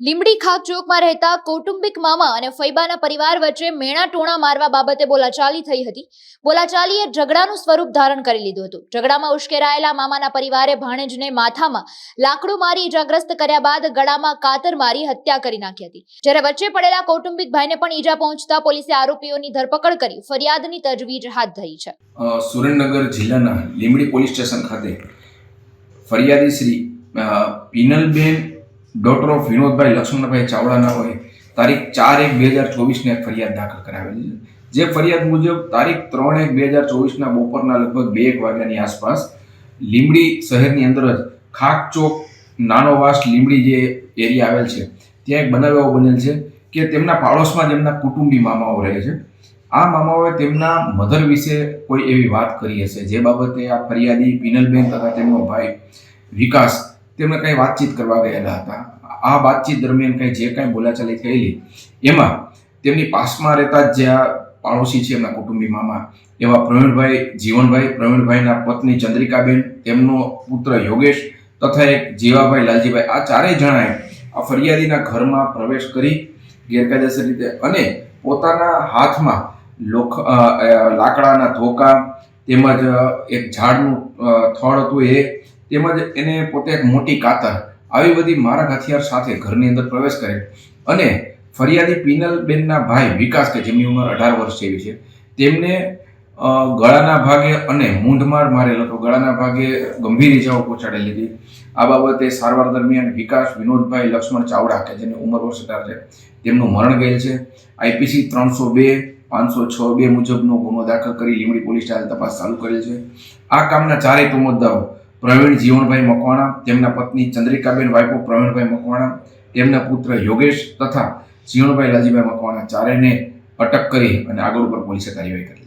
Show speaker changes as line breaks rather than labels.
લીંબડી ખાક ચોકમાં રહેતા કૌટુંબિક મામા અને ફૈબાના પરિવાર વચ્ચે મેણા ટોણા મારવા બાબતે બોલાચાલી થઈ હતી. બોલાચાલીએ ઝઘડાનું સ્વરૂપ ધારણ કરી લીધું હતું. ઝઘડામાં ઉશ્કેરાયેલા મામાના પરિવારે ભાણેજને માથામાં લાકડું મારી ઈજાગ્રસ્ત કર્યા બાદ ગળામાં કાતર મારી હત્યા કરી નાખી હતી. જ્યારે વચ્ચે પડેલા કૌટુંબિક ભાઈને પણ ઈજા પહોંચતા પોલીસે આરોપીઓની ધરપકડ કરી ફરિયાદની તજવીજ હાથ ધરી છે.
સુરેન્દ્રનગર જિલ્લાના લીંબડી પોલીસ સ્ટેશન ખાતે ફરિયાદી શ્રી પીનલબેન ડોટર ઓફ વિનોદભાઈ લક્ષ્મણભાઈ ચાવડાના હોય તારીખ 4/1/2024 એક ફરિયાદ દાખલ કરાવેલી છે. જે ફરિયાદ મુજબ તારીખ 3/1/2024 બપોરના લગભગ 2 વાગ્યાની આસપાસ લીંબડી શહેરની અંદર જ ખાક ચોક નાનો વાસ લીંબડી જે એરિયા આવેલ છે ત્યાં એક બનાવ એવો બનેલ છે કે તેમના પાડોશમાં જ એમના કુટુંબી મામાઓ રહે છે. આ મામાઓએ તેમના મધર વિશે કોઈ એવી વાત કરી હશે જે બાબતે આ ફરિયાદી પીનલબેન તથા તેમનો ભાઈ વિકાસ તેમને કંઈ વાતચીત કરવા ગયેલા હતા. આ વાતચીત દરમિયાન જે કાંઈ બોલાચાલી થયેલી એમાં તેમની પાસમાં રહેતા જે આ પાડોશી છે એમના કુટુંબી મામા એવા પ્રવીણભાઈ જીવનભાઈ, પ્રવીણભાઈના પત્ની ચંદ્રિકાબેન, તેમનો પુત્ર યોગેશ તથા એક જીવાભાઈ લાલજીભાઈ, આ ચારેય જણાએ આ ફરિયાદીના ઘરમાં પ્રવેશ કરી ગેરકાયદેસર રીતે અને પોતાના હાથમાં લાકડાના ધોકા તેમજ એક ઝાડનું થડ હતું એ તેમજ એને પોતે એક મોટી કાતર આવી બધી મારક હથિયાર સાથે ઘરની અંદર પ્રવેશ કરે અને ફરિયાદી પીનલબેનના ભાઈ વિકાસ કે જેમની ઉંમર 18 વર્ષ જેવી છે તેમને ગળાના ભાગે અને મૂંઢમાર મારેલ હતો. ગળાના ભાગે ગંભીર ઇજાઓ પહોંચાડેલી હતી. આ બાબતે સારવાર દરમિયાન વિકાસ વિનોદભાઈ લક્ષ્મણ ચાવડા કે જેની ઉંમર વર્ષ 18 છે તેમનું મરણ ગયેલ છે. IPC 302/506 મુજબનો ગુનો દાખલ કરી લીંબડી પોલીસ સ્ટેશન તપાસ ચાલુ કરેલ છે. આ કામના ચારેય તોમતદારો પ્રવીણ જીવનભાઈ મકવાણા, તેમના પત્ની ચંદ્રિકાબેન વાઇફો પ્રવીણભાઈ મકવાણા, તેમના પુત્ર યોગેશ તથા જીવનભાઈ લાલજીભાઈ મકવાણા ચારેયને અટક કરી અને આગળ ઉપર પોલીસે કાર્યવાહી કરી.